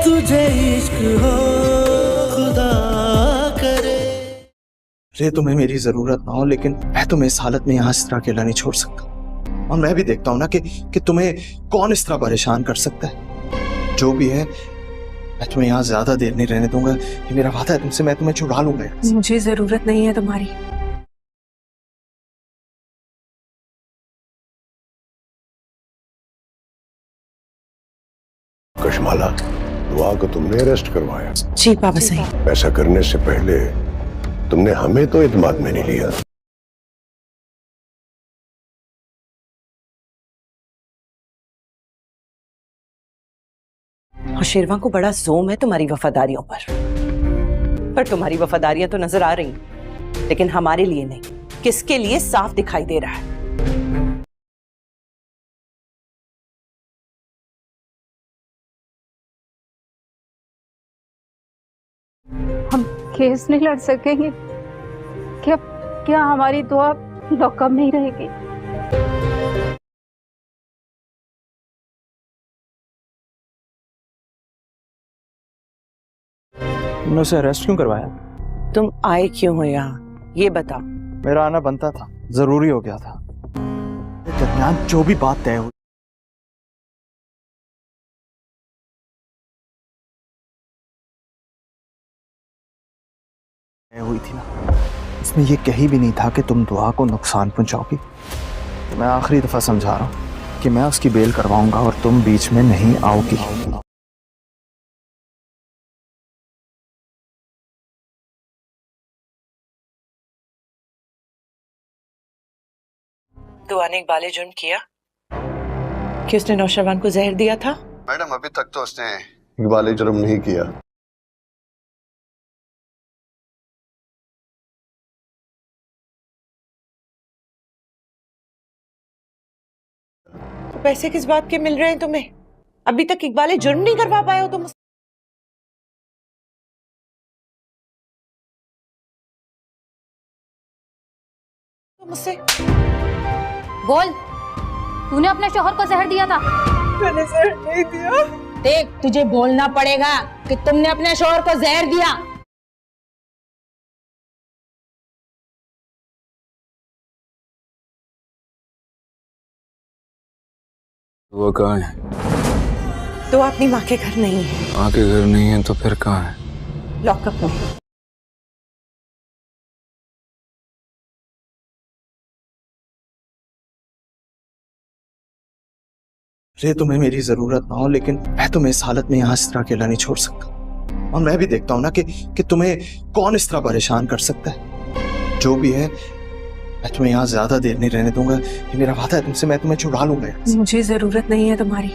तुझे इश्क हो खुदा करे। रे तुम्हें मेरी जरूरत ना हो, लेकिन मैं तुम्हें इस हालत में यहाँ इस तरह अकेला नहीं छोड़ सकता। और मैं भी देखता हूँ ना कि तुम्हें कौन इस तरह परेशान कर सकता है। जो भी है, मैं तुम्हें यहाँ ज्यादा देर नहीं रहने दूंगा। ये मेरा वादा है तुमसे, मैं तुम्हें छुड़ा लूंगा यहाँ से। मुझे जरूरत नहीं है तुम्हारी। कशमाला, दुआ को तुमने अरेस्ट करवाया। जी पापा सही। ऐसा करने से पहले तुमने हमें तो इत्मीनान में नहीं लिया। और शेरवा को बड़ा जोम है तुम्हारी वफादारियों पर तुम्हारी वफादारियां तो नजर आ रही, लेकिन हमारे लिए नहीं, किसके लिए साफ दिखाई दे रहा है। हम केस नहीं लड़ सकेंगे क्या? क्या हमारी दुआ लॉकअप में ही रहेगी? तुमने उसे अरेस्ट क्यों करवाया? तुम आए क्यों हो यहाँ, ये बताओ। मेरा आना बनता था, जरूरी हो गया था। दरमियान जो भी बात तय हुई थी ना, उसमें ये कहीं भी नहीं था कि तुम दुआ को नुकसान पहुंचाओगी। मैं आखिरी दफा समझा रहा हूं कि मैं उसकी बेल करवाऊंगा और तुम बीच में नहीं आओगी। दुआ ने इकबाल जुर्म किया कि उसने नौशरवान को जहर दिया था? मैडम, अभी तक तो उसने इकबाल जुर्म नहीं किया। तो पैसे किस बात के मिल रहे हैं तुम्हें? अभी तक इकबाल जुर्म नहीं करवा पाए हो तुम मुझसे। बोल, तूने अपने शोहर को जहर दिया था? मैंने जहर नहीं दिया। देख, तुझे बोलना पड़ेगा कि तुमने अपने शोहर को जहर दिया। वो कहाँ है? तो अपनी माँ के घर नहीं है। माँ के घर नहीं है तो फिर कहाँ है? लॉकअप में। रे तुम्हें मेरी जरूरत ना हो, लेकिन मैं तुम्हें इस हालत में यहाँ इस तरह अकेला नहीं छोड़ सकता। और मैं भी देखता हूँ ना कि तुम्हें कौन इस तरह परेशान कर सकता है। जो भी है, मैं तुम्हें यहाँ ज्यादा देर नहीं रहने दूंगा। ये मेरा वादा है तुमसे, मैं तुम्हें छुड़ा लूंगा यहाँ से। मुझे जरूरत नहीं है तुम्हारी।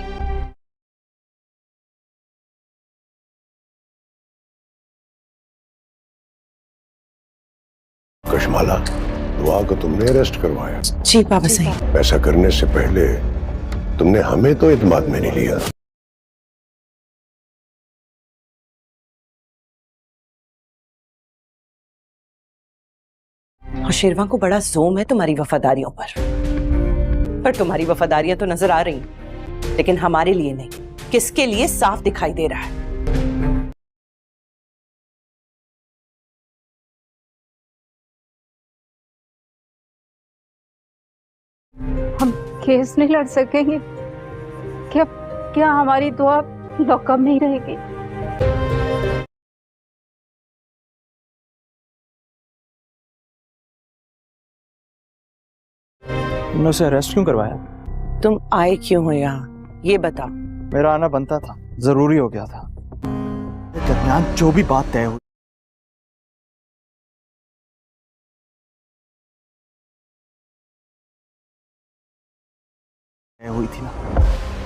कशमाला, दुआ को तुमने अरेस्ट करवाया। जी पापा सही। ऐसा करने से पहले तुमने हमें तो इत्मीनान में नहीं लिया। और शेरवा को बड़ा जोम है तुम्हारी वफादारियों पर तुम्हारी वफादारियां तो नजर आ रही, लेकिन हमारे लिए नहीं, किसके लिए साफ दिखाई दे रहा है। हम केस नहीं लड़ सकेंगे क्या? क्या हमारी दुआ लॉकअप में ही रहेगी? तुमने उसे अरेस्ट क्यों करवाया? तुम आए क्यों हो यहाँ, ये बताओ। मेरा आना बनता था, जरूरी हो गया था। दरमियान जो भी बात तय हुई थी ना,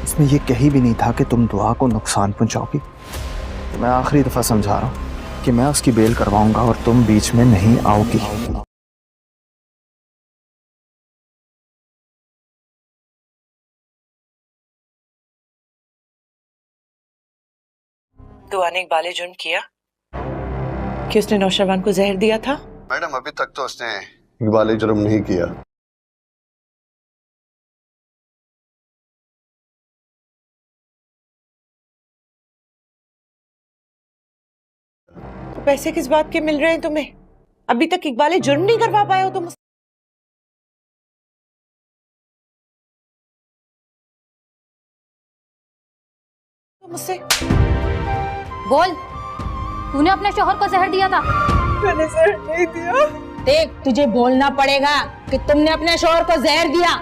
उसमें ये कहीं भी नहीं था कि तुम दुआ को नुकसान पहुंचाओगी। मैं आखिरी दफा समझा रहा हूं कि मैं उसकी बेल करवाऊंगा और तुम बीच में नहीं आओगी। दुआ ने इकबाल जुर्म किया कि उसने नौशरवान को जहर दिया था? मैडम, अभी तक तो उसने इकबाल जुर्म नहीं किया। पैसे किस बात के मिल रहे हैं तुम्हें? अभी तक इकबाल जुर्म नहीं करवा पाए हो तुम मुझसे। बोल, तूने अपने शोहर को जहर दिया था? मैंने जहर नहीं दिया। देख, तुझे बोलना पड़ेगा कि तुमने अपने शोहर को जहर दिया।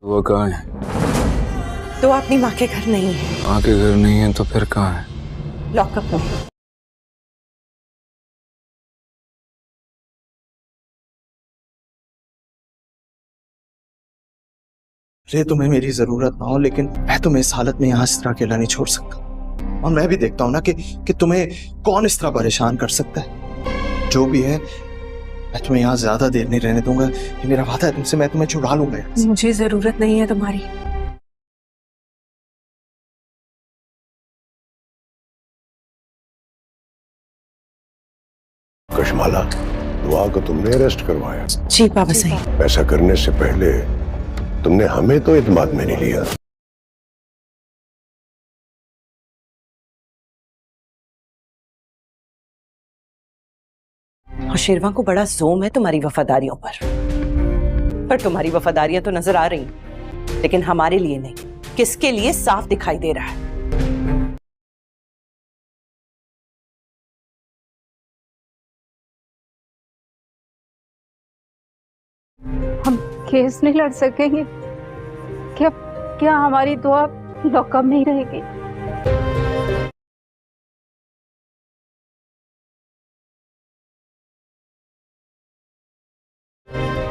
वो कहाँ है? तो अपनी माँ के घर नहीं है। माँ के घर नहीं है तो फिर कहाँ है? लॉकअप में। रे तुम्हें मेरी जरूरत ना हो, लेकिन मैं तुम्हें इस हालत में यहाँ इस तरह अकेला नहीं छोड़ सकता। और मैं भी देखता हूँ ना कि तुम्हें कौन इस तरह परेशान कर सकता है। जो भी है, मैं तुम्हें यहाँ ज्यादा देर नहीं रहने दूंगा। ये मेरा वादा है तुमसे, मैं तुम्हें छुड़ा लूंगा यहाँ से। मुझे जरूरत नहीं है तुम्हारी। कशमाला, दुआ को तुमने अरेस्ट करवाया। जी बाबा सही। ऐसा करने से पहले तुमने हमें तो इत्मीनान में नहीं लिया। और शेरवा को बड़ा जोम है तुम्हारी वफादारियों पर तुम्हारी वफादारियां तो नजर आ रही, लेकिन हमारे लिए नहीं। किसके लिए साफ दिखाई दे रहा है। हम केस नहीं लड़ सकेंगे? क्या क्या हमारी दुआ लॉकअप में ही रहेगी?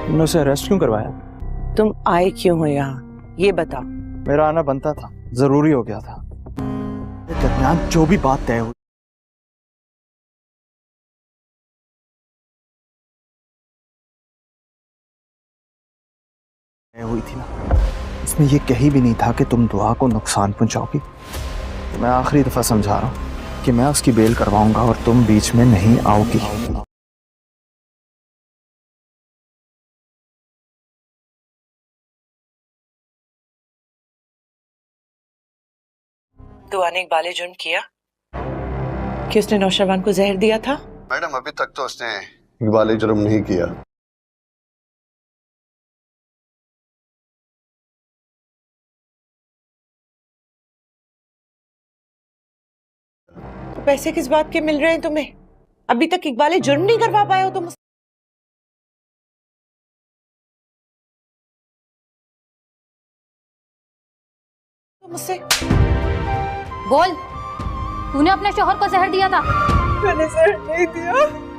तुमने उसे अरेस्ट क्यों करवाया? तुम आए क्यों हो यहाँ, ये बताओ। मेरा आना बनता था, जरूरी हो गया था। दरमियान जो भी बात तय हुई, थी ना, इसमें ये कहीं भी नहीं था कि तुम दुआ को नुकसान पहुंचाओगी। तो मैं आखिरी दफा समझा रहा हूँ कि मैं उसकी बेल करवाऊंगा और तुम बीच में नहीं आओगी। दुआ ने इकबाल जुर्म किया कि उसने नौशरवान को जहर दिया था? मैडम, अभी तक तो उसने इकबाल जुर्म नहीं किया। तो पैसे किस बात के मिल रहे हैं तुम्हें? अभी तक इकबाल जुर्म नहीं करवा पाए हो तुम मुझसे। बोल, तूने अपने शोहर को जहर दिया था? मैंने जहर नहीं दिया।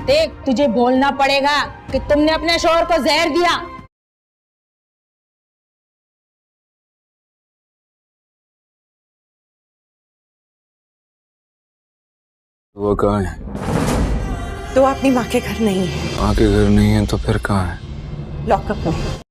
देख, तुझे बोलना पड़ेगा कि तुमने अपने शोहर को जहर दिया। वो कहाँ है? तो अपनी माँ के घर नहीं है। माँ के घर नहीं है तो फिर कहाँ है? लॉकअप में।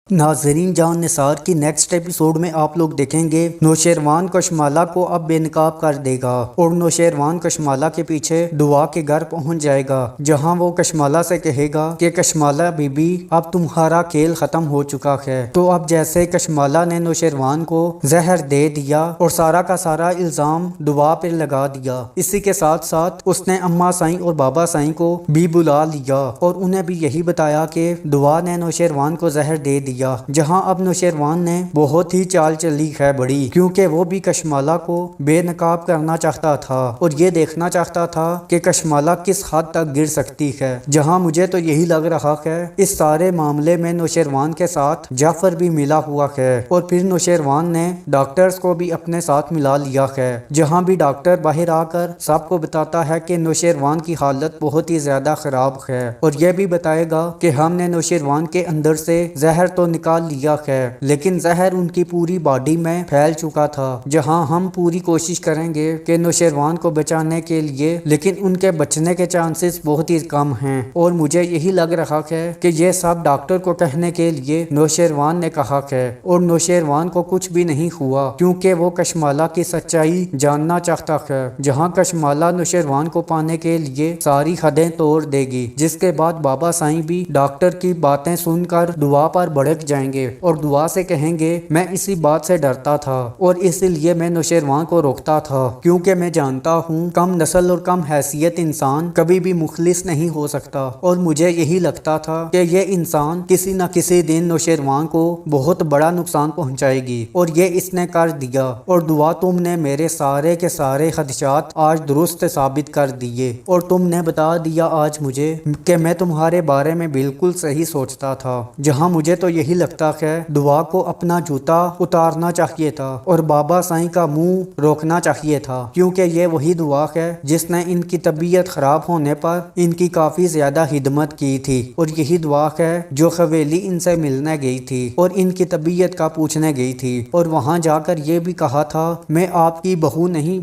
नाज़रीन, जान निसार की नेक्स्ट एपिसोड में आप लोग देखेंगे नौशेरवान कशमाला को अब बेनकाब कर देगा और नौशेरवान कशमाला के पीछे दुआ के घर पहुंच जाएगा, जहां वो कशमाला से कहेगा कि कशमाला बीबी, अब तुम्हारा खेल खत्म हो चुका है। तो अब जैसे कशमाला ने नौशेरवान को जहर दे दिया और सारा का सारा इल्ज़ाम दुआ पर लगा दिया, इसी के साथ साथ उसने अम्मा साईं और बाबा साईं को भी बुला लिया और उन्हें भी यही बताया कि दुआ ने नौशेरवान को जहर दे दिया। जहां अब नौशेरवान ने बहुत ही चाल चली है बड़ी, क्योंकि वो भी कशमाला को बेनकाब करना चाहता था और ये देखना चाहता था कि कशमाला किस हद तक गिर सकती है। जहां मुझे तो यही लग रहा है इस सारे मामले में नौशेरवान के साथ जाफर भी मिला हुआ है और फिर नौशेरवान ने डॉक्टर्स को भी अपने साथ मिला लिया है, जहां भी डॉक्टर बाहर आकर सबको बताता है कि नौशेरवान की हालत बहुत ही ज्यादा खराब है और यह भी बताएगा कि हमने नौशेरवान के अंदर से जहर तो نکال لیا ہے، لیکن زہر ان کی پوری باڈی میں پھیل چکا تھا۔ جہاں ہم پوری کوشش کریں گے کہ نوشیروان کو بچانے کے لیے، لیکن ان کے بچنے کے چانسز بہت ہی کم ہیں، اور مجھے یہی لگ رہا ہے کہ یہ سب ڈاکٹر کو کہنے کے لیے نوشیروان نے کہا ہے، اور نوشیروان کو کچھ بھی نہیں ہوا کیونکہ وہ کشمالہ کی سچائی جاننا چاہتا ہے۔ جہاں کشمالہ نوشیروان کو پانے کے لیے ساری حدیں توڑ دے گی، جس کے بعد بابا سائیں بھی ڈاکٹر کی باتیں سن کر دعا پر بھڑک جائیں گے اور دعا سے کہیں گے میں اسی بات سے ڈرتا تھا اور اسی لیے میں نوشیروان کو روکتا تھا، کیونکہ میں جانتا ہوں کم نسل اور کم حیثیت انسان کبھی بھی مخلص نہیں ہو سکتا، اور مجھے یہی لگتا تھا کہ یہ انسان کسی نہ کسی دن نوشیروان کو بہت بڑا نقصان پہنچائے گی، اور یہ اس نے کر دیا، اور دعا تم نے میرے سارے کے سارے خدشات آج درست ثابت کر دیے، اور تم نے بتا دیا آج مجھے کہ میں تمہارے بارے میں بالکل صحیح سوچتا تھا۔ جہاں مجھے تو یہی لگتا ہے دعا کو اپنا جوتا اتارنا چاہیے تھا اور بابا سائیں کا منہ روکنا چاہیے تھا، کیونکہ یہ وہی دعا ہے جس نے ان کی طبیعت خراب ہونے پر ان کی کافی زیادہ خدمت کی تھی، اور یہی دعا ہے جو حویلی ان سے ملنے گئی تھی اور ان کی طبیعت کا پوچھنے گئی تھی، اور وہاں جا کر یہ بھی کہا تھا میں آپ کی بہو نہیں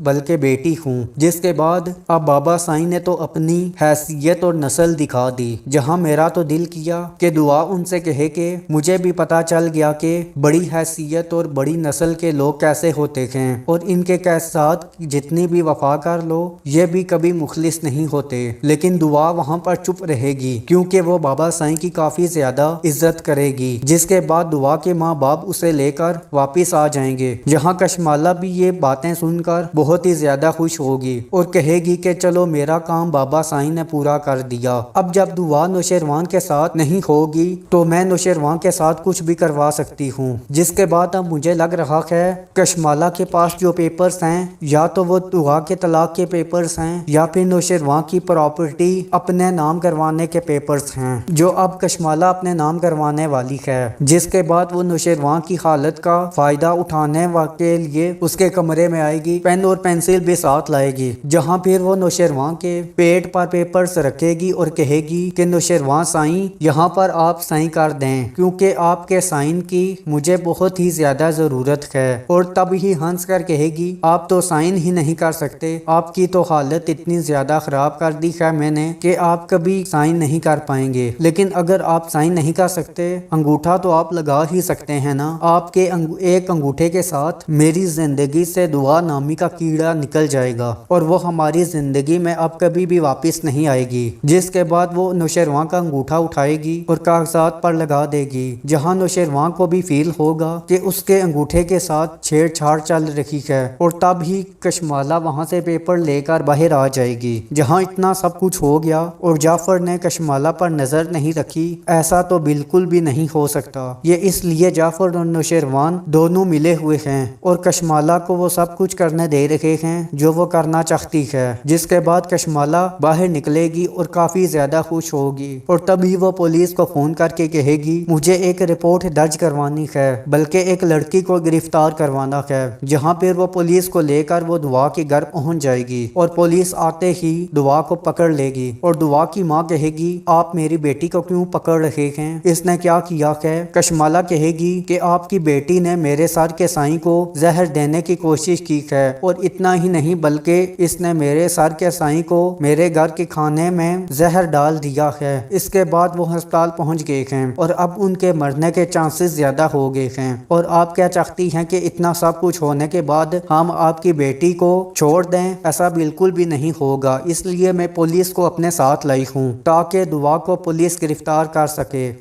بلکہ بیٹی ہوں، جس کے بعد اب بابا سائیں نے تو اپنی حیثیت اور نسل دکھا دی۔ جہاں میرا تو دل کیا کہ دعا ان سے کہے کہ مجھے بھی پتا چل گیا کہ بڑی حیثیت اور بڑی نسل کے لوگ کیسے ہوتے ہیں، اور ان کے ساتھ جتنی بھی وفا کر لو یہ بھی کبھی مخلص نہیں ہوتے، لیکن دعا وہاں پر چپ رہے گی کیونکہ وہ بابا سائیں کی کافی زیادہ عزت کرے گی، جس کے بعد دعا کے ماں باپ اسے لے کر واپس آ جائیں گے۔ جہاں کشمالہ بھی یہ باتیں سن کر بہت ہی زیادہ خوش ہوگی اور کہے گی کہ چلو میرا کام بابا سائیں نے پورا کر دیا، اب جب دعا نوشیروان کے ساتھ نہیں ہوگی تو میں نوشیروان کے ساتھ کچھ بھی کروا سکتی ہوں۔ جس کے بعد اب مجھے لگ رہا ہے کشمالہ کے پاس جو پیپرز ہیں یا تو وہ دعا کے طلاق کے پیپرز ہیں یا پھر نوشیروان کی پراپرٹی اپنے نام کروانے کے پیپرز ہیں، جو اب کشمالہ اپنے نام کروانے والی ہے، جس کے بعد وہ نوشیروان کی حالت کا فائدہ اٹھانے کے لیے اس کے کمرے میں آئے گی، پین اور پینسل بھی ساتھ لائے گی، جہاں پھر وہ نوشیروان کے پیٹ پر پیپرز رکھے گی اور کہے گی کہ نوشیروان سائیں یہاں پر آپ سائن کر دیں کیونکہ آپ کے سائن کی مجھے بہت ہی زیادہ ضرورت ہے، اور تب ہی ہنس کر کہے گی آپ تو سائن ہی نہیں کر سکتے، آپ کی تو حالت اتنی زیادہ خراب کر دی ہے میں نے کہ آپ کبھی سائن نہیں کر پائیں گے، لیکن اگر آپ سائن نہیں کر سکتے انگوٹھا تو آپ لگا ہی سکتے ہیں نا، آپ کے ایک انگوٹھے کے ساتھ میری زندگی سے دعا نامی کا کیڑا نکل جائے گا اور وہ ہماری زندگی میں اب کبھی بھی واپس نہیں آئے گی۔ جس کے بعد وہ نوشیروان کا انگوٹھا اٹھائے گی اور کاغذات پر لگا دے گی، جہاں نوشیروان کو بھی فیل ہوگا کہ اس کے انگوٹھے کے ساتھ چھیڑ چھاڑ چل رہی ہے، اور تب ہی کشمالہ وہاں سے پیپر لے کر باہر آ جائے گی۔ جہاں اتنا سب کچھ ہو گیا اور جعفر نے کشمالہ پر نظر نہیں رکھی، ایسا تو بالکل بھی نہیں ہو سکتا، یہ اس لیے جعفر اور نوشیروان دونوں ملے ہوئے ہیں اور کشمالہ کو وہ سب کچھ کرنے دے رہے ہیں جو وہ کرنا چاہتی ہے۔ جس کے بعد کشمالہ باہر نکلے گی اور کافی زیادہ خوش ہوگی، اور تبھی وہ پولیس کو فون کر کے کہے گی مجھے ایک رپورٹ درج کروانی ہے، بلکہ ایک لڑکی کو گرفتار کروانا ہے، جہاں پھر وہ پولیس کو لے کر وہ دعا کے گھر پہنچ جائے گی، اور پولیس آتے ہی دعا کو پکڑ لے گی، اور دعا کی ماں کہے گی آپ میری بیٹی کو کیوں پکڑ رہے ہیں، اس نے کیا کیا ہے؟ کشمالہ کہے گی کہ آپ کی بیٹی نے میرے سر کے سائیں کو زہر دینے کی کوشش کی ہے، اور اتنا ہی نہیں بلکہ اس نے میرے سر کے سائیں کو میرے گھر کے کھانے میں زہر ڈال دیا ہے۔ اس کے بعد وہ ہسپتال پہنچ گئے ہیں اور اب ان کے مرنے کے چانسز زیادہ ہو گئے ہیں، اور آپ کیا چاہتی ہیں کہ اتنا سب کچھ ہونے کے بعد ہم آپ کی بیٹی کو چھوڑ دیں؟ ایسا بالکل بھی نہیں ہوگا، اس لیے میں پولیس کو اپنے ساتھ لائی ہوں تاکہ دعا کو پولیس گرفتار کر سکے۔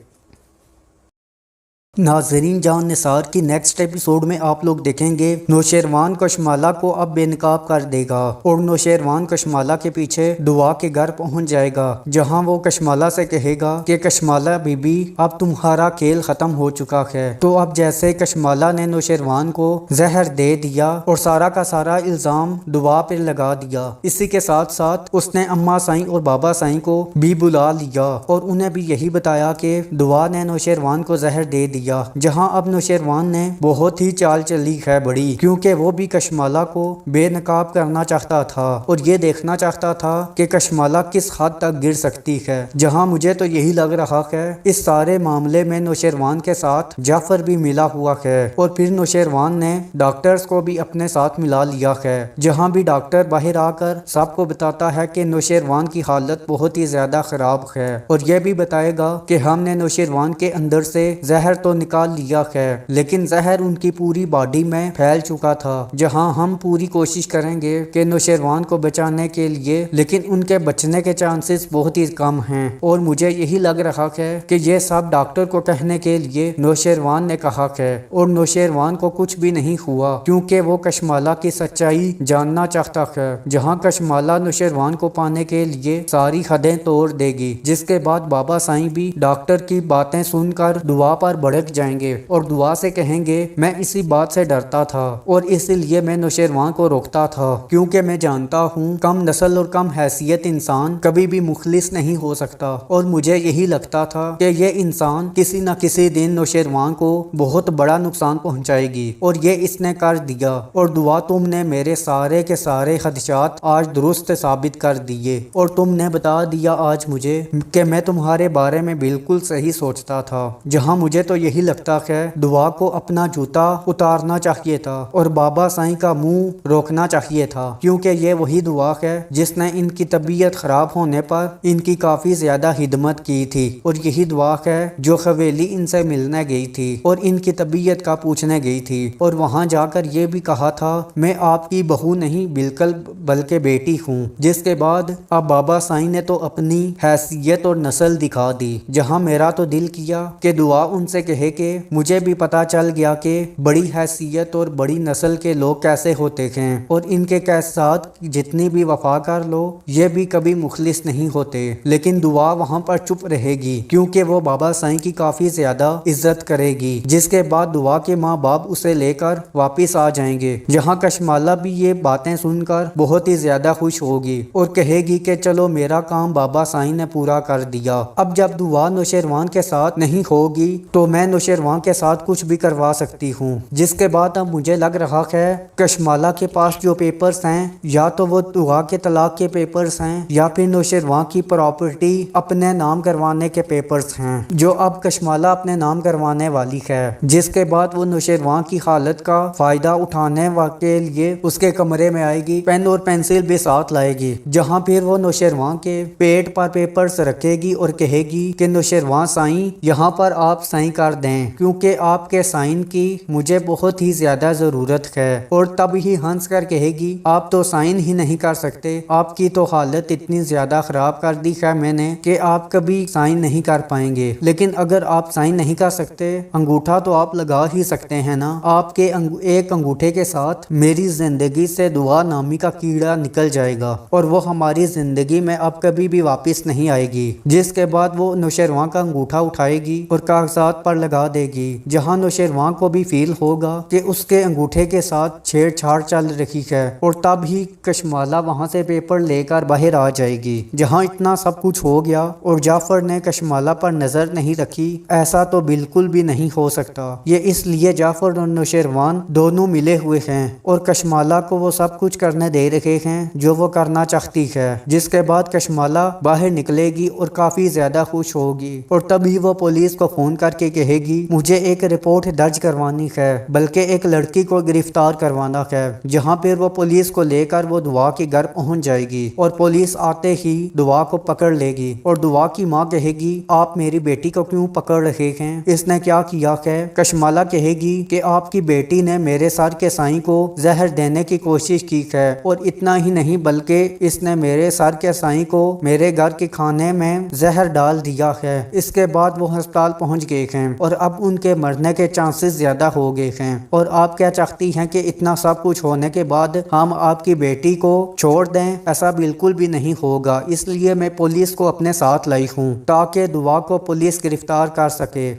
ناظرین، جان نثار کی نیکسٹ ایپیسوڈ میں آپ لوگ دیکھیں گے نوشیروان کشمالہ کو اب بے نقاب کر دے گا اور نوشیروان کشمالہ کے پیچھے دعا کے گھر پہنچ جائے گا، جہاں وہ کشمالہ سے کہے گا کہ کشمالہ بی بی اب تمہارا کھیل ختم ہو چکا ہے۔ تو اب جیسے کشمالہ نے نوشیروان کو زہر دے دیا اور سارا کا سارا الزام دعا پہ لگا دیا، اسی کے ساتھ ساتھ اس نے اماں سائیں اور بابا سائیں کو بھی بلا لیا اور انہیں بھی یہی بتایا کہ دعا نے نوشیروان کو زہر دے دیا، दिया, जहां अब नौशेरवान ने बहुत ही चाल चली है बड़ी, क्योंकि वो भी कशमाला को बेनकाब करना चाहता था और ये देखना चाहता था कि कशमाला किस हद तक गिर सकती है। जहां मुझे तो यही लग रहा है इस सारे मामले में नौशेरवान के साथ जाफर भी मिला हुआ है और फिर नौशेरवान ने डॉक्टर्स को भी अपने साथ मिला लिया है, जहां भी डॉक्टर बाहर आकर सबको बताता है कि नौशेरवान की हालत बहुत ही ज्यादा खराब है और यह भी बताएगा कि हमने नौशेरवान के अंदर से जहर तो निकाल लिया है, लेकिन जहर उनकी पूरी बॉडी में फैल चुका था। जहां हम पूरी कोशिश करेंगे कि नौशेरवान को बचाने के लिए, लेकिन उनके बचने के चांसेस बहुत ही कम हैं और मुझे यही लग रहा है कि ये सब डॉक्टर को कहने के लिए नौशेरवान ने कहा है और नौशेरवान को कुछ भी नहीं हुआ, क्योंकि वो कशमाला की सच्चाई जानना चाहता है। जहां कशमाला नौशेरवान को पाने के लिए सारी हदें तोड़ देगी, जिसके बाद बाबा साईं भी डॉक्टर की बातें सुनकर दुआ पर भड़क जाएंगे और दुआ से कहेंगे मैं इसी बात से डरता था और इसलिए मैं नौशेरवान को रोकता था, क्योंकि मैं जानता हूँ कम नस्ल और कम हैसियत इंसान कभी भी मुखलिस नहीं हो सकता और मुझे यही लगता था कि ये इंसान किसी न किसी दिन नौशेरवान को बहुत बड़ा नुकसान पहुंचाएगी और ये इसने कर दिया और दुआ तुमने मेरे सारे के सारे खदशात आज दुरुस्त साबित कर दिए और तुमने बता दिया आज मुझे कि मैं तुम्हारे बारे में बिल्कुल सही सोचता था। जहां मुझे तो यही लगता है दुआ को अपना जूता उतारना चाहिए था और बाबा साईं का मुंह रोकना चाहिए था, क्योंकि ये वही दुआ है जिसने इनकी तबीयत खराब होने पर इनकी काफी ज्यादा खिदमत की थी और यही दुआ है जो हवेली इनसे मिलने गई थी और इनकी तबीयत का पूछने गई थी और वहां जाकर ये भी कहा था मैं आपकी बहू नहीं बिल्कुल बल्कि बेटी हूँ। जिसके बाद अब बाबा साईं ने तो अपनी हैसियत और नस्ल दिखा दी। जहां मेरा तो दिल किया कि दुआ उनसे कहे कि मुझे भी पता चल गया कि बड़ी हैसियत और बड़ी नस्ल के लोग कैसे होते हैं और इनके साथ जितनी भी वफा कर लो ये भी कभी मुखलिस नहीं होते, लेकिन दुआ वहां पर चुप रहेगी क्योंकि वो बाबा साईं की काफी ज्यादा इज्जत करेगी। जिसके बाद दुआ के माँ बाप उसे लेकर वापिस आ जाएंगे। जहां कशमाला भी ये बातें सुनकर बहुत ही ज्यादा खुश होगी और कहेगी कि चलो मेरा काम बाबा साईं ने पूरा कर दिया। अब जब दुआ नौशेरवान के साथ नहीं होगी तो मैं नौशेरवान के साथ कुछ भी करवा सकती हूँ। जिसके बाद अब मुझे लग रहा है कशमाला के पास जो पेपर्स हैं या तो वो दुआ के तलाक के पेपर्स हैं या फिर नौशेरवान की प्रॉपर्टी अपने नाम करवाने के पेपर्स हैं जो अब कशमाला अपने नाम करवाने वाली है। जिसके बाद वो नौशेरवान की हालत का फायदा उठाने के लिए उसके कमरे में आएगी, पेन और पेंसिल भी साथ लाएगी, जहां फिर वो नौशेरवान के पेट पर पेपर्स रखेगी और कहेगी कि नौशेरवान साईं यहाँ पर आप साइन कर दें क्योंकि आपके साइन की मुझे बहुत ही ज्यादा जरूरत है। और तब ही हंस कर कहेगी आप तो साइन ही नहीं कर सकते, आपकी तो हालत इतनी ज्यादा खराब कर दी है मैंने कि आप कभी साइन नहीं कर पाएंगे। लेकिन अगर आप साइन नहीं कर सकते अंगूठा तो आप लगा ही सकते हैं ना। आपके एक अंगूठे के साथ मेरी जिंदगी से दुआ नामी का कीड़ा निकल जाएगा और वो हमारी जिंदगी में अब कभी भी वापस नहीं आएगी। जिसके बाद वो नौशेरवान का अंगूठा उठाएगी और कागजात पर लगा देगी, जहां नौशेरवान को भी फील होगा कि उसके अंगूठे के साथ छेड़छाड़ चल रही है। और तब ही कशमाला वहां से पेपर लेकर बाहर आ जाएगी। जहां इतना सब कुछ हो गया और जाफर ने कशमाला पर नजर नहीं रखी, ऐसा तो बिल्कुल भी नहीं हो सकता। ये इसलिए जाफर और नौशेरवान दोनों मिले हुए हैं और कशमाला को वो सब कुछ करने दे रहे हैं जो वो करना चाहती है। जिसके बाद कशमाला बाहर निकलेगी और काफी ज्यादा खुश होगी और तभी वो पुलिस को फोन करके कहेगी मुझे एक रिपोर्ट दर्ज करवानी है, बल्कि एक लड़की को गिरफ्तार करवाना है। जहाँ पर वो पुलिस को लेकर वो दुआ के घर पहुंच जाएगी और पुलिस आते ही दुआ को पकड़ लेगी और दुआ की माँ कहेगी आप मेरी बेटी को क्यों पकड़ रहे हैं, इसने क्या किया है। कशमाला कहेगी कि आपकी बेटी ने मेरे सर के साईं को जहर देने की कोशिश की है और इतना ही नहीं बल्कि इसने मेरे सर के साईं को मेरे घर के खाने में जहर डाल दिया है। इसके बाद वो अस्पताल पहुंच गए हैं और अब उनके मरने के चांसेस ज्यादा हो गए हैं। और आप क्या चाहती हैं कि इतना सब कुछ होने के बाद हम आपकी बेटी को छोड़ दें? ऐसा बिल्कुल भी नहीं होगा। इसलिए मैं पुलिस को अपने साथ लाई हूँ ताकि दुआ को पुलिस गिरफ्तार कर सके।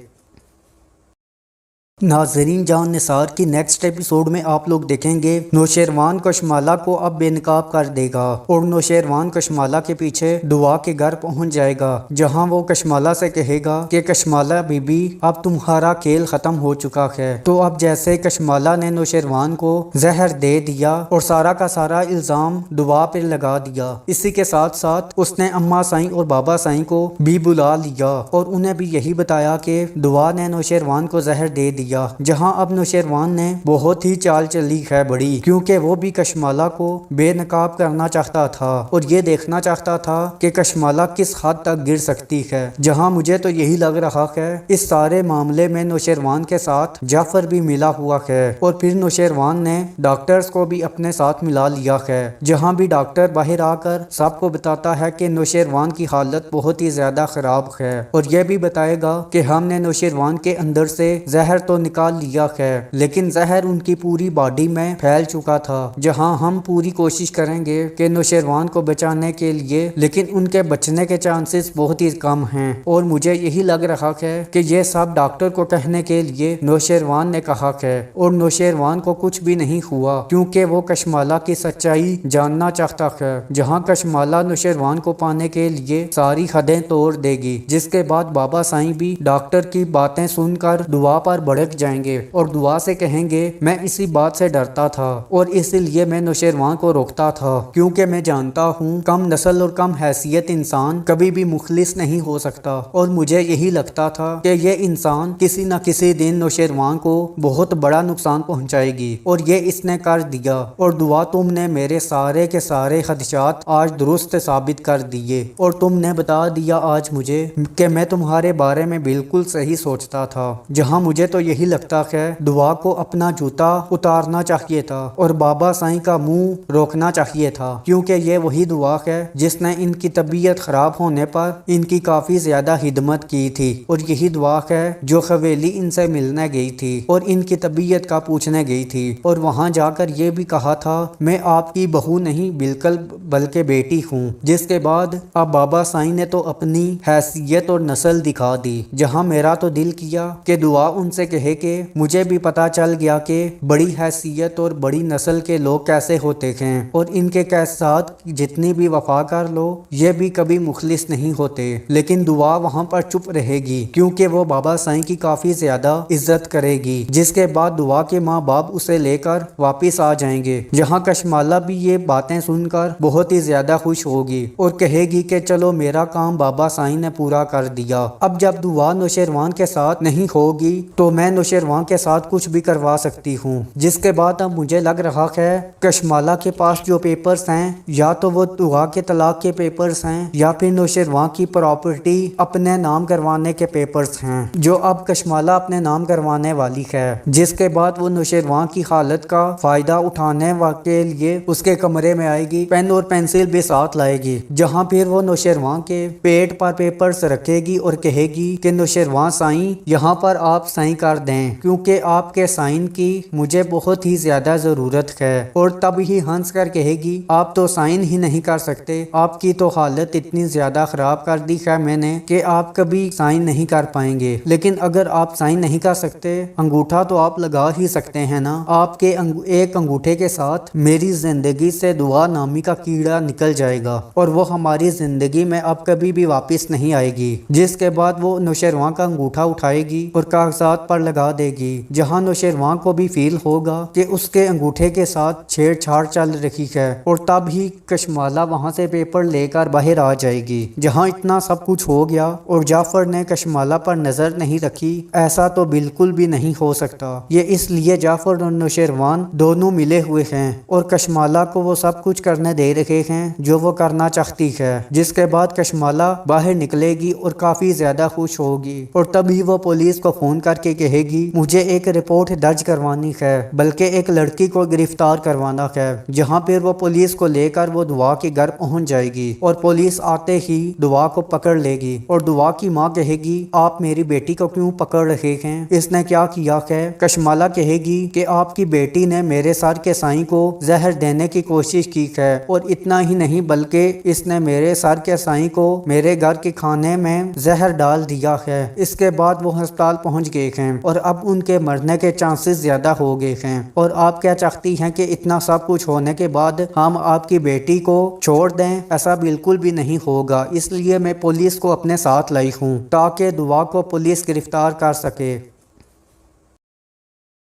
नाजरीन, जान निसार की नेक्स्ट एपिसोड में आप लोग देखेंगे नौशेरवान कशमाला को अब बेनकाब कर देगा और नौशेरवान कशमाला के पीछे दुआ के घर पहुंच जाएगा, जहां वो कशमाला से कहेगा कि कशमाला बीबी अब तुम्हारा खेल खत्म हो चुका है। तो अब जैसे कशमाला ने नौशेरवान को जहर दे दिया और सारा का सारा इल्जाम दुआ पे लगा दिया, इसी के साथ साथ उसने अम्मा साईं और बाबा साईं को भी बुला लिया और उन्हें भी यही बताया कि दुआ ने नौशेरवान को जहर दे दिया। जहां अब नौशेरवान ने बहुत ही चाल चली है बड़ी, क्योंकि वो भी कशमाला को बेनकाब करना चाहता था और ये देखना चाहता था कि कशमाला किस हद तक गिर सकती है। जहां मुझे तो यही लग रहा है इस सारे मामले में नौशेरवान के साथ जाफर भी मिला हुआ है और फिर नौशेरवान ने डॉक्टर्स को भी अपने साथ मिला लिया है, जहां भी डॉक्टर बाहर आकर सबको बताता है कि नौशेरवान की हालत बहुत ही ज्यादा खराब है और यह भी बताएगा कि हमने नौशेरवान के अंदर से जहर तो निकाल लिया है, लेकिन जहर उनकी पूरी बॉडी में फैल चुका था। जहां हम पूरी कोशिश करेंगे कि नौशेरवान को बचाने के लिए, लेकिन उनके बचने के चांसेस बहुत ही कम हैं और मुझे यही लग रहा है कि ये सब डॉक्टर को कहने के लिए नौशेरवान ने कहा है और नौशेरवान को कुछ भी नहीं हुआ, क्योंकि वो कशमाला की सच्चाई जानना चाहता है। जहां कशमाला नौशेरवान को पाने के लिए सारी हदें तोड़ देगी, जिसके बाद बाबा साईं भी डॉक्टर की बातें सुनकर दुआ पर भड़क जाएंगे और दुआ से कहेंगे मैं इसी बात से डरता था और इसलिए मैं नौशेरवान को रोकता था, क्योंकि मैं जानता हूँ कम नस्ल और कम हैसियत इंसान कभी भी मुखलिस नहीं हो सकता और मुझे यही लगता था कि ये इंसान किसी न किसी दिन नौशेरवान को बहुत बड़ा नुकसान पहुँचाएगी और ये इसने कर दिया। और दुआ, तुमने मेरे सारे के सारे खदशात आज दुरुस्त साबित कर दिए और तुमने बता दिया आज मुझे कि मैं तुम्हारे बारे में बिल्कुल सही सोचता था। जहाँ मुझे तो यही लगता है दुआ को अपना जूता उतारना चाहिए था और बाबा साईं का मुंह रोकना चाहिए था, क्योंकि ये वही दुआ है जिसने इनकी तबीयत खराब होने पर इनकी काफी ज्यादा खिदमत की थी और यही दुआ है जो हवेली इनसे मिलने गई थी और इनकी तबीयत का पूछने गई थी और वहां जाकर ये भी कहा था मैं आपकी बहू नहीं बिल्कुल बल्कि बेटी हूँ। जिसके बाद अब बाबा साईं ने तो अपनी हैसियत और नस्ल दिखा दी। जहाँ मेरा तो दिल किया कि दुआ उनसे कहे कि मुझे भी पता चल गया कि बड़ी हैसियत और बड़ी नस्ल के लोग कैसे होते हैं और इनके साथ जितनी भी वफा कर लो ये भी कभी मुखलिस नहीं होते। लेकिन दुआ वहाँ पर चुप रहेगी, क्योंकि वो बाबा साईं की काफी ज्यादा इज्जत करेगी। जिसके बाद दुआ के माँ बाप उसे लेकर वापिस आ जाएंगे। जहाँ कशमाला भी ये बातें सुनकर बहुत ही ज्यादा खुश होगी और कहेगी कि चलो मेरा काम बाबा साईं ने पूरा कर दिया। अब जब दुआ नौशेरवान के साथ नहीं होगी तो मैं नौशेरवान के साथ कुछ भी करवा सकती हूँ। जिसके बाद अब मुझे लग रहा है कशमाला के पास जो पेपर्स हैं या तो वो दुआ के तलाक के पेपर्स हैं या फिर नौशेरवान की प्रॉपर्टी अपने नाम करवाने के पेपर्स हैं, जो अब कशमाला अपने नाम करवाने वाली है। जिसके बाद वो नौशेरवान की हालत का फायदा उठाने के लिए उसके कमरे में आएगी, पेन और पेंसिल भी साथ लाएगी, जहाँ फिर वो नौशेरवान के पेट पर पेपर्स रखेगी और कहेगी कि नौशेरवान साईं यहाँ पर आप साइन कर दें, क्योंकि आपके साइन की मुझे बहुत ही ज्यादा जरूरत है। और तब ही हंस कर कहेगी आप तो साइन ही नहीं कर सकते, आपकी तो हालत इतनी ज्यादा खराब कर दी है मैंने कि आप कभी साइन नहीं कर पाएंगे। लेकिन अगर आप साइन नहीं कर सकते, अंगूठा तो आप लगा ही सकते हैं ना। आपके एक अंगूठे के साथ मेरी जिंदगी से दुआ नामी का कीड़ा निकल जाएगा और वो हमारी जिंदगी में अब कभी भी वापस नहीं आएगी। जिसके बाद वो नौशेरवान का अंगूठा उठाएगी और कागजात पर लगा देगी, जहां नौशेरवान को भी फील होगा कि उसके अंगूठे के साथ छेड़छाड़ चल रही है। और तब ही कशमाला वहां से पेपर लेकर बाहर आ जाएगी। जहां इतना सब कुछ हो गया और जाफर ने कशमाला पर नजर नहीं रखी, ऐसा तो बिल्कुल भी नहीं हो सकता। ये इसलिए जाफर और नौशेरवान दोनों मिले हुए हैं और कशमाला को वो सब कुछ करने दे रहे हैं जो वो करना चाहती है। जिसके बाद कशमाला बाहर निकलेगी और काफी ज्यादा खुश होगी और तभी वो पुलिस को फोन करके कहेगी मुझे एक रिपोर्ट दर्ज करवानी है, बल्कि एक लड़की को गिरफ्तार करवाना है। जहाँ पर वो पुलिस को लेकर वो दुआ के घर पहुँच जाएगी और पुलिस आते ही दुआ को पकड़ लेगी और दुआ की माँ कहेगी आप मेरी बेटी को क्यों पकड़ रहे हैं, इसने क्या किया है। कशमाला कहेगी कि आपकी बेटी ने मेरे सर के साईं को जहर देने की कोशिश की है और इतना ही नहीं बल्कि इसने मेरे सर के साईं को मेरे घर के खाने में जहर डाल दिया है। इसके बाद वो अस्पताल पहुंच गए हैं اور اب ان کے مرنے کے چانسز زیادہ ہو گئے ہیں، اور آپ کیا چاہتی ہیں کہ اتنا سب کچھ ہونے کے بعد ہم آپ کی بیٹی کو چھوڑ دیں؟ ایسا بالکل بھی نہیں ہوگا، اس لیے میں پولیس کو اپنے ساتھ لائی ہوں تاکہ دعا کو پولیس گرفتار کر سکے۔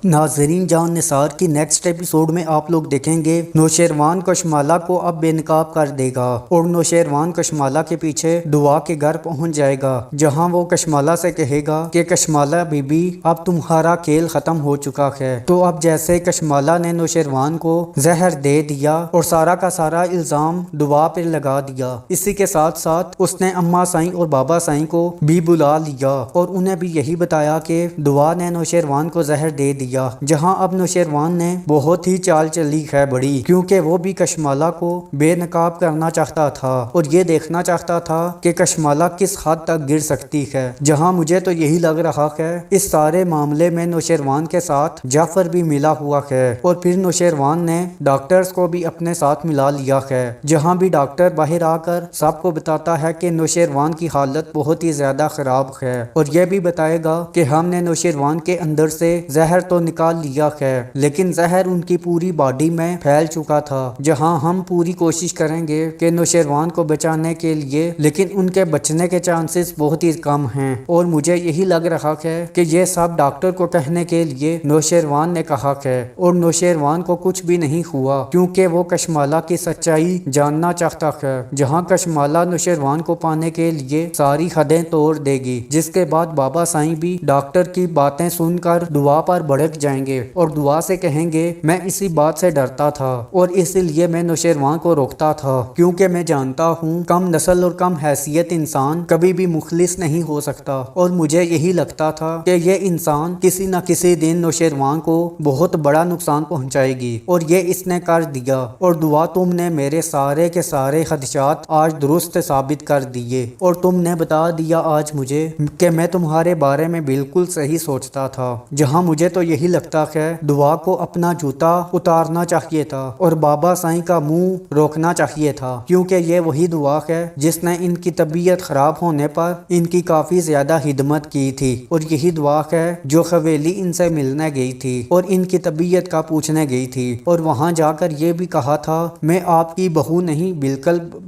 ناظرین، جان نثار کی نیکسٹ ایپیسوڈ میں آپ لوگ دیکھیں گے نوشیروان کشمالہ کو اب بے نقاب کر دے گا اور نوشیروان کشمالہ کے پیچھے دعا کے گھر پہنچ جائے گا، جہاں وہ کشمالہ سے کہے گا کہ کشمالہ بی بی اب تمہارا کھیل ختم ہو چکا ہے۔ تو اب جیسے کشمالہ نے نوشیروان کو زہر دے دیا اور سارا کا سارا الزام دعا پر لگا دیا، اسی کے ساتھ ساتھ اس نے اماں سائیں اور بابا سائیں کو بھی بلا لیا اور انہیں بھی یہی بتایا کہ دعا نے نوشیروان کو زہر دے دیا، جہاں اب نوشیروان نے بہت ہی چال چلی ہے بڑی، کیونکہ وہ بھی کشمالہ کو بے نقاب کرنا چاہتا تھا اور یہ دیکھنا چاہتا تھا کہ کشمالہ کس حد تک گر سکتی ہے، جہاں مجھے تو یہی لگ رہا ہے اس سارے معاملے میں نوشیروان کے ساتھ جعفر بھی ملا ہوا ہے، اور پھر نوشیروان نے ڈاکٹرز کو بھی اپنے ساتھ ملا لیا ہے، جہاں بھی ڈاکٹر باہر آ کر سب کو بتاتا ہے کہ نوشیروان کی حالت بہت ہی زیادہ خراب ہے، اور یہ بھی بتائے گا کہ ہم نے نوشیروان کے اندر سے زہر تو نکال لیا ہے، لیکن زہر ان کی پوری باڈی میں پھیل چکا تھا، جہاں ہم پوری کوشش کریں گے کہ نوشیروان کو بچانے کے لیے، لیکن ان کے بچنے کے چانسز بہت ہی کم ہیں، اور مجھے یہی لگ رہا ہے کہ یہ سب ڈاکٹر کو کہنے کے لیے نوشیروان نے کہا ہے، اور نوشیروان کو کچھ بھی نہیں ہوا کیونکہ وہ کشمالہ کی سچائی جاننا چاہتا ہے، جہاں کشمالہ نوشیروان کو پانے کے لیے ساری حدیں توڑ دے گی، جس کے بعد بابا سائیں بھی ڈاکٹر کی باتیں سن کر دعا پر بھڑک جائیں گے اور دعا سے کہیں گے میں اسی بات سے ڈرتا تھا اور اسی لیے میں نوشیروان کو روکتا تھا، کیونکہ میں جانتا ہوں کم نسل اور کم حیثیت انسان کبھی بھی مخلص نہیں ہو سکتا، اور مجھے یہی لگتا تھا کہ یہ انسان کسی نہ کسی دن نوشیروان کو بہت بڑا نقصان پہنچائے گی، اور یہ اس نے کر دیا، اور دعا تم نے میرے سارے کے سارے خدشات آج درست ثابت کر دیے، اور تم نے بتا دیا آج مجھے کہ میں تمہارے بارے میں بالکل صحیح سوچتا تھا، جہاں مجھے تو یہی لگتا ہے دعا کو اپنا جوتا اتارنا چاہیے تھا اور بابا سائیں کا منہ روکنا چاہیے تھا، کیونکہ یہ وہی دعا ہے جس نے ان کی طبیعت خراب ہونے پر ان کی کافی زیادہ خدمت کی تھی، اور یہی دعا ہے جو حویلی ان سے ملنے گئی تھی اور ان کی طبیعت کا پوچھنے گئی تھی، اور وہاں جا کر یہ بھی کہا تھا میں آپ کی بہو نہیں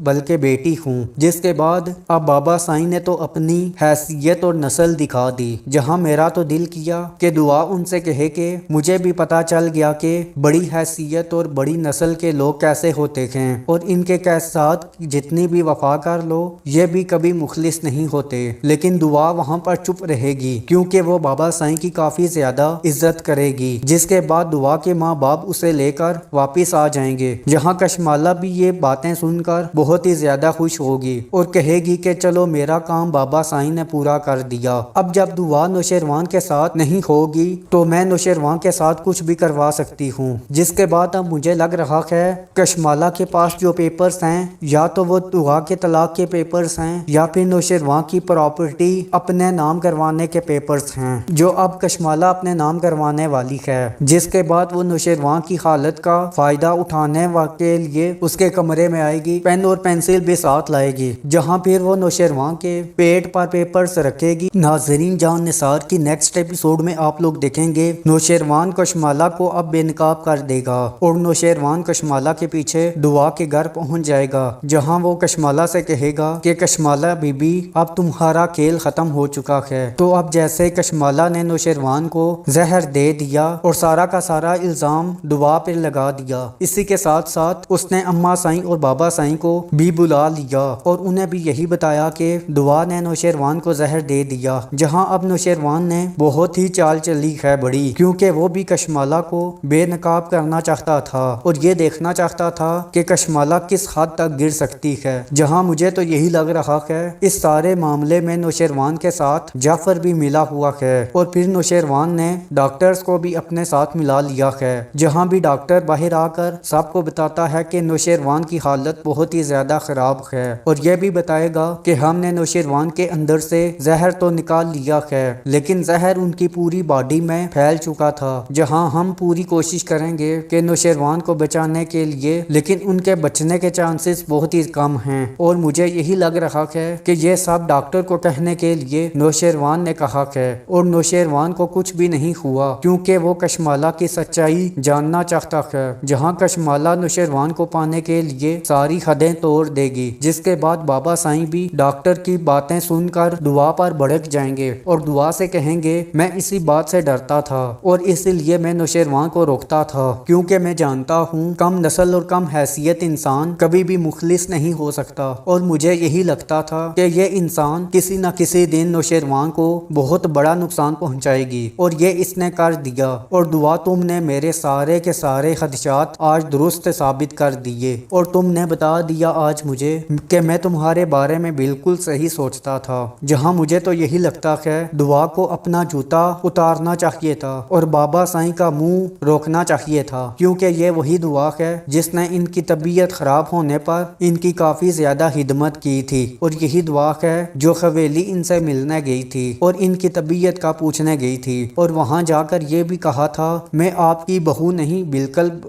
بلکہ بیٹی ہوں، جس کے بعد اب بابا سائیں نے تو اپنی حیثیت اور نسل دکھا دی، جہاں میرا تو دل کیا کہ دعا ان سے کہے کہ مجھے بھی پتا چل گیا کہ بڑی حیثیت اور بڑی نسل کے لوگ کیسے ہوتے ہیں، اور ان کے ساتھ جتنی بھی وفا کر لو یہ بھی کبھی مخلص نہیں ہوتے، لیکن دعا وہاں پر چپ رہے گی کیونکہ وہ بابا سائیں کی کافی زیادہ عزت کرے گی، جس کے بعد دعا کے ماں باپ اسے لے کر واپس آ جائیں گے، جہاں کشمالہ بھی یہ باتیں سن کر بہت ہی زیادہ خوش ہوگی اور کہے گی کہ چلو میرا کام بابا سائیں نے پورا کر دیا، اب جب دعا نوشیروان کے ساتھ نہیں ہوگی تو میں نوشیروان کے ساتھ کچھ بھی کروا سکتی ہوں، جس کے بعد اب مجھے لگ رہا ہے کشمالہ کے پاس جو پیپرز ہیں یا تو وہ دعا کے طلاق کے پیپرز ہیں یا پھر نوشیروان کی پراپرٹی اپنے نام کروانے کے پیپرز ہیں، جو اب کشمالہ اپنے نام کروانے والی ہے، جس کے بعد وہ نوشیروان کی حالت کا فائدہ اٹھانے کے لیے اس کے کمرے میں آئے گی، پین اور پینسل بھی ساتھ لائے گی، جہاں پھر وہ نوشیروان کے پیٹ پر پیپرز رکھے گی۔ ناظرین، جان نثار کی نیکسٹ ایپیسوڈ میں آپ لوگ دیکھیں گے نوشیروان کشمالہ کو اب بے نقاب کر دے گا اور نوشیروان کشمالہ کے پیچھے دعا کے گھر پہنچ جائے گا، جہاں وہ کشمالہ سے کہے گا کہ کشمالہ بی بی اب تمہارا کھیل ختم ہو چکا ہے۔ تو اب جیسے کشمالہ نے نوشیروان کو زہر دے دیا اور سارا کا سارا الزام دعا پر لگا دیا، اسی کے ساتھ ساتھ اس نے اماں سائیں اور بابا سائیں کو بھی بلا لیا اور انہیں بھی یہی بتایا کہ دعا نے نوشیروان کو زہر دے دیا، جہاں اب نوشیروان نے بہت ہی چال چلی ہے بڑی، کیونکہ وہ بھی کشمالہ کو بے نقاب کرنا چاہتا تھا اور یہ دیکھنا چاہتا تھا کہ کشمالہ کس حد تک گر سکتی ہے، جہاں مجھے تو یہی لگ رہا ہے اس سارے معاملے میں نوشیروان کے ساتھ جعفر بھی ملا ہوا ہے، اور پھر نوشیروان نے ڈاکٹرز کو بھی اپنے ساتھ ملا لیا ہے، جہاں بھی ڈاکٹر باہر آ کر سب کو بتاتا ہے کہ نوشیروان کی حالت بہت ہی زیادہ خراب ہے، اور یہ بھی بتائے گا کہ ہم نے نوشیروان کے اندر سے زہر تو نکال لیا ہے، لیکن زہر ان کی پوری باڈی میں پھیل پھیل چکا تھا جہاں ہم پوری کوشش کریں گے کہ نوشیروان کو بچانے کے لیے، لیکن ان کے بچنے کے چانسز بہت ہی کم ہیں، اور مجھے یہی لگ رہا ہے کہ یہ سب ڈاکٹر کو کہنے کے لیے نوشیروان نے کہا ہے، اور نوشیروان کو کچھ بھی نہیں ہوا کیونکہ وہ کشمالہ کی سچائی جاننا چاہتا ہے، جہاں کشمالہ نوشیروان کو پانے کے لیے ساری حدیں توڑ دے گی، جس کے بعد بابا سائیں بھی ڈاکٹر کی باتیں سن کر دعا پر بھڑک جائیں گے اور دعا سے کہیں گے میں اسی بات سے ڈرتا تھا اور اسی لیے میں نوشیروان کو روکتا تھا، کیونکہ میں جانتا ہوں کم نسل اور کم حیثیت انسان کبھی بھی مخلص نہیں ہو سکتا، اور مجھے یہی لگتا تھا کہ یہ انسان کسی نہ کسی دن نوشیروان کو بہت بڑا نقصان پہنچائے گی، اور یہ اس نے کر دیا، اور دعا تم نے میرے سارے کے سارے خدشات آج درست ثابت کر دیے، اور تم نے بتا دیا آج مجھے کہ میں تمہارے بارے میں بالکل صحیح سوچتا تھا، جہاں مجھے تو یہی لگتا ہے دعا کو اپنا جوتا اتارنا چاہیے تھا اور بابا سائیں کا منہ روکنا چاہیے تھا، کیونکہ یہ وہی دعا ہے جس نے ان کی طبیعت خراب ہونے پر ان کی کافی زیادہ خدمت کی تھی، اور یہی دعا ہے جو حویلی ان سے ملنے گئی تھی اور ان کی طبیعت کا پوچھنے گئی تھی، اور وہاں جا کر یہ بھی کہا تھا میں آپ کی بہو نہیں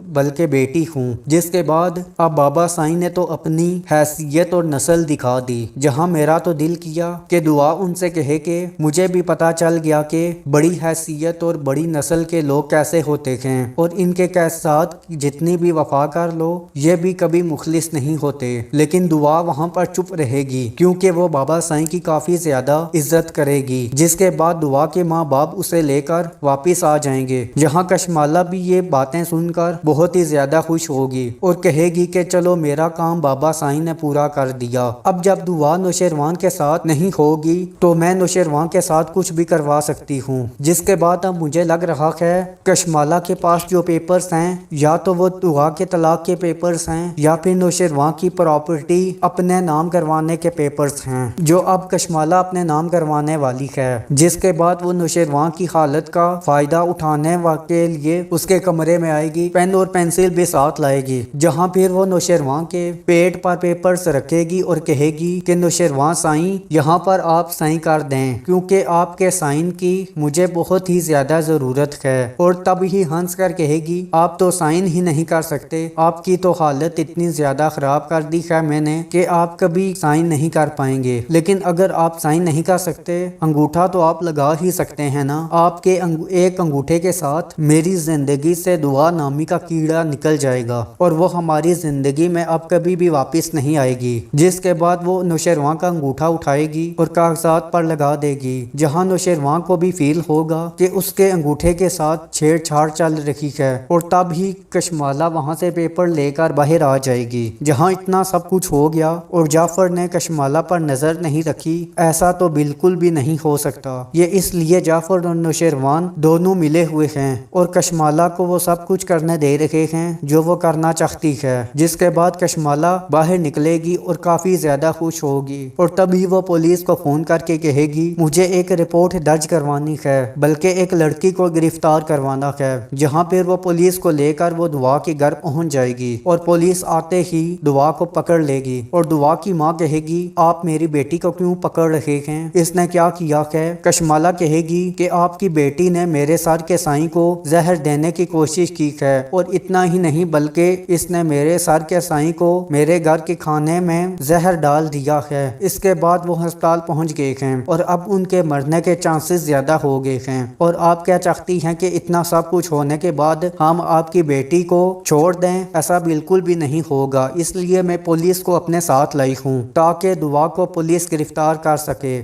بلکہ بیٹی ہوں، جس کے بعد اب بابا سائیں نے تو اپنی حیثیت اور نسل دکھا دی، جہاں میرا تو دل کیا کہ دعا ان سے کہے کہ مجھے بھی پتا چل گیا کہ بڑی حیثیت اور بڑی نسل کے لوگ کیسے ہوتے ہیں، اور ان کے ساتھ جتنی بھی وفا کر لو یہ بھی کبھی مخلص نہیں ہوتے، لیکن دعا وہاں پر چپ رہے گی کیونکہ وہ بابا سائیں کی کافی زیادہ عزت کرے گی، جس کے بعد دعا کے ماں باپ اسے لے کر واپس آ جائیں گے، جہاں کشمالہ بھی یہ باتیں سن کر بہت ہی زیادہ خوش ہوگی اور کہے گی کہ چلو میرا کام بابا سائیں نے پورا کر دیا، اب جب دعا نوشیروان کے ساتھ نہیں ہوگی تو میں نوشیروان کے ساتھ کچھ بھی کروا سکتی ہوں، جس کے بعد اب مجھے لگ رہا ہے کشمالہ کے پاس جو پیپرز ہیں یا تو وہ دعا کے طلاق کے پیپرز ہیں یا پھر نوشیروان کی پراپرٹی اپنے نام کروانے کے پیپرز ہیں جو اب کشمالہ اپنے نام کروانے والی ہے، جس کے بعد وہ نوشیروان کی حالت کا فائدہ اٹھانے کے لیے اس کے کمرے میں آئے گی، پین اور پینسل بھی ساتھ لائے گی، جہاں پھر وہ نوشیروان کے پیٹ پر پیپرز رکھے گی اور کہے گی کہ نوشیروان سائیں یہاں پر آپ سائن کر دیں کیونکہ آپ کے سائن کی مجھے بہت ہی زیادہ ضرورت ہے، اور تب ہی ہنس کر کہے گی آپ تو سائن ہی نہیں کر سکتے، آپ کی تو حالت اتنی زیادہ خراب کر دی ہے میں نے کہ آپ کبھی سائن نہیں کر پائیں گے، لیکن اگر آپ سائن نہیں کر سکتے انگوٹھا تو آپ لگا ہی سکتے ہیں نا، آپ کے ایک انگوٹھے کے ساتھ میری زندگی سے دعا نامی کا کیڑا نکل جائے گا اور وہ ہماری زندگی میں اب کبھی بھی واپس نہیں آئے گی، جس کے بعد وہ نوشیروان کا انگوٹھا اٹھائے گی اور کاغذات پر لگا دے گی، جہاں نوشیروان کو بھی فیل ہوگا کہ اس کے انگوٹھے کے ساتھ چھیڑ چھاڑ چل رہی ہے، اور تب ہی کشمالہ وہاں سے پیپر لے کر باہر آ جائے گی، جہاں اتنا سب کچھ ہو گیا اور جعفر نے کشمالہ پر نظر نہیں رکھی، ایسا تو بالکل بھی نہیں ہو سکتا، یہ اس لیے جعفر اور نوشیروان دونوں ملے ہوئے ہیں اور کشمالہ کو وہ سب کچھ کرنے دے رہے ہیں جو وہ کرنا چاہتی ہے، جس کے بعد کشمالہ باہر نکلے گی اور کافی زیادہ خوش ہوگی، اور تبھی وہ پولیس کو فون کر کے کہے گی مجھے ایک رپورٹ درج کروانی ہے، بلکہ ایک لڑکی کو گرفتار کروانا ہے، جہاں پھر وہ پولیس کو لے کر وہ دعا کے گھر پہنچ جائے گی اور پولیس آتے ہی دعا کو پکڑ لے گی، اور دعا کی ماں کہے گی آپ میری بیٹی کو کیوں پکڑ رہے ہیں، اس نے کیا کیا ہے، کشمالہ کہے گی کہ آپ کی بیٹی نے میرے سر کے سائیں کو زہر دینے کی کوشش کی ہے، اور اتنا ہی نہیں بلکہ اس نے میرے سر کے سائیں کو میرے گھر کے کھانے میں زہر ڈال دیا ہے، اس کے بعد وہ ہسپتال پہنچ گئے ہیں اور اب ان کے مرنے کے چانسز زیادہ ہو گئے ہیں، اور آپ کیا چاہتی ہیں کہ اتنا سب کچھ ہونے کے بعد ہم آپ کی بیٹی کو چھوڑ دیں، ایسا بالکل بھی نہیں ہوگا، اس لیے میں پولیس کو اپنے ساتھ لائی ہوں تاکہ دعا کو پولیس گرفتار کر سکے۔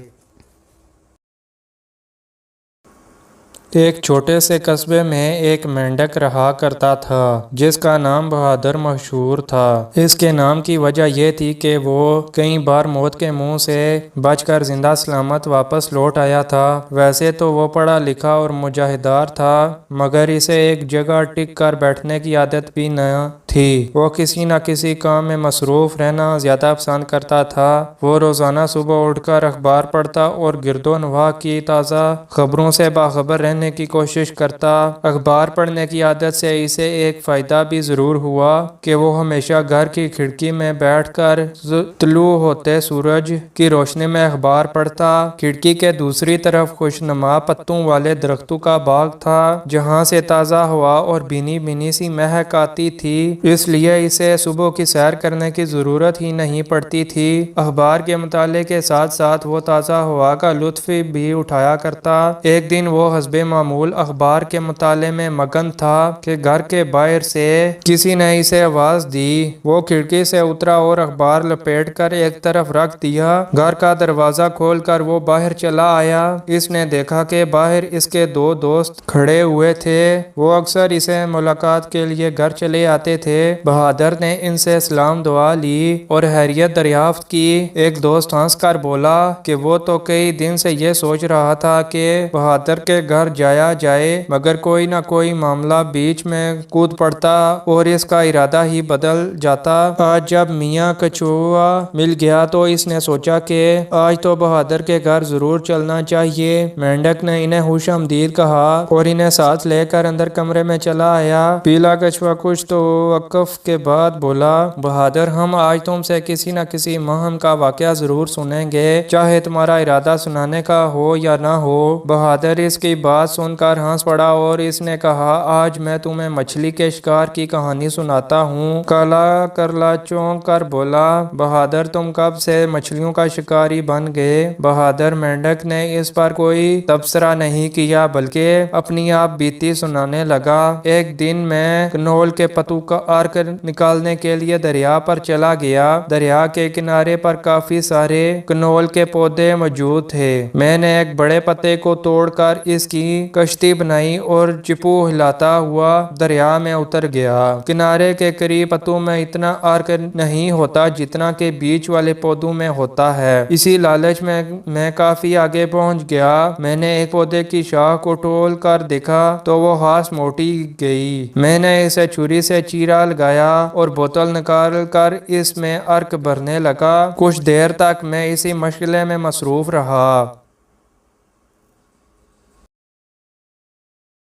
ایک چھوٹے سے قصبے میں ایک مینڈک رہا کرتا تھا جس کا نام بہادر مشہور تھا، اس کے نام کی وجہ یہ تھی کہ وہ کئی بار موت کے منہ سے بچ کر زندہ سلامت واپس لوٹ آیا تھا، ویسے تو وہ پڑھا لکھا اور مجاہدار تھا مگر اسے ایک جگہ ٹک کر بیٹھنے کی عادت بھی نہ थी। वो किसी न किसी काम में मसरूफ रहना ज़्यादा पसंद करता था। वो रोज़ाना सुबह उठकर अखबार पढ़ता और गिरदोनवा की ताज़ा खबरों से बाखबर रहने की कोशिश करता। अखबार पढ़ने की आदत से इसे एक फ़ायदा भी ज़रूर हुआ कि वो हमेशा घर की खिड़की में बैठकर तुलू होते सूरज की रोशनी में अखबार पढ़ता। खिड़की के दूसरी तरफ खुशनुमा पत्तों वाले दरख्तों का बाग था, जहाँ से ताज़ा हवा और भीनी भीनी सी महक आती थी, इसलिए इसे सुबह की सैर करने की ज़रूरत ही नहीं पड़ती थी। अखबार के मुताले के साथ साथ वो ताज़ा हवा का लुत्फ़ भी उठाया करता। एक दिन वो हस्बे मामूल अखबार के मुताले में मगन था कि घर के बाहर से किसी ने इसे आवाज़ दी। वो खिड़की से उतरा और अखबार लपेट कर एक तरफ रख दिया। घर का दरवाज़ा खोलकर वो बाहर चला आया। इसने देखा कि बाहर इसके दो दोस्त खड़े हुए थे। वो अक्सर इसे मुलाकात के लिए घर चले आते थे। बहादुर ने इनसे सलाम दुआ ली और हैरियत दरियाफ्त की। एक दोस्त हंस कर बोला कि वो तो कई दिन से ये सोच रहा था कि बहादुर के घर जाया जाए, मगर कोई ना कोई मामला बीच में कूद पड़ता और इसका इरादा ही बदल जाता। आज जब मियाँ कछुआ मिल गया तो इसने सोचा कि आज तो बहादुर के घर जरूर चलना चाहिए। मेंढक ने इन्हें खुश आमदीद कहा और इन्हें साथ लेकर अंदर कमरे में चला आया। पीला कछुआ कुछ तो वक़्फ़ के बाद बोला, बहादुर हम आज तुमसे किसी न किसी महम का वाक़या जरूर सुनेंगे, चाहे तुम्हारा इरादा सुनाने का हो या ना हो। बहादुर इसकी बात सुनकर हंस पड़ा और इसने कहा, आज मैं तुम्हें मछली के शिकार की कहानी सुनाता हूँ। काला करला चौंक कर बोला, बहादुर तुम कब से मछलियों का शिकारी बन गए? बहादुर मेंढक ने इस पर कोई तबसरा नहीं किया बल्कि अपनी आप बीती सुनाने लगा। एक दिन मैं कनोल के पत्तों का अर्क निकालने के लिए दरिया पर चला गया। दरिया के किनारे पर काफी सारे कनोल के पौधे मौजूद थे। मैंने एक बड़े पत्ते को तोड़कर इसकी कश्ती बनाई और चिपू हिलाता हुआ दरिया में उतर गया। किनारे के करीब पत्तों में इतना अर्क नहीं होता जितना के बीच वाले पौधों में होता है। इसी लालच में मैं काफी आगे पहुंच गया। मैंने एक पौधे की शाख को तोड़ कर देखा तो वो हाथ मोटी गई। मैंने इसे छुरी से चीरा लगाया और बोतल निकाल कर इसमें अर्क भरने लगा। कुछ देर तक मैं इसी मशगले में मसरूफ रहा।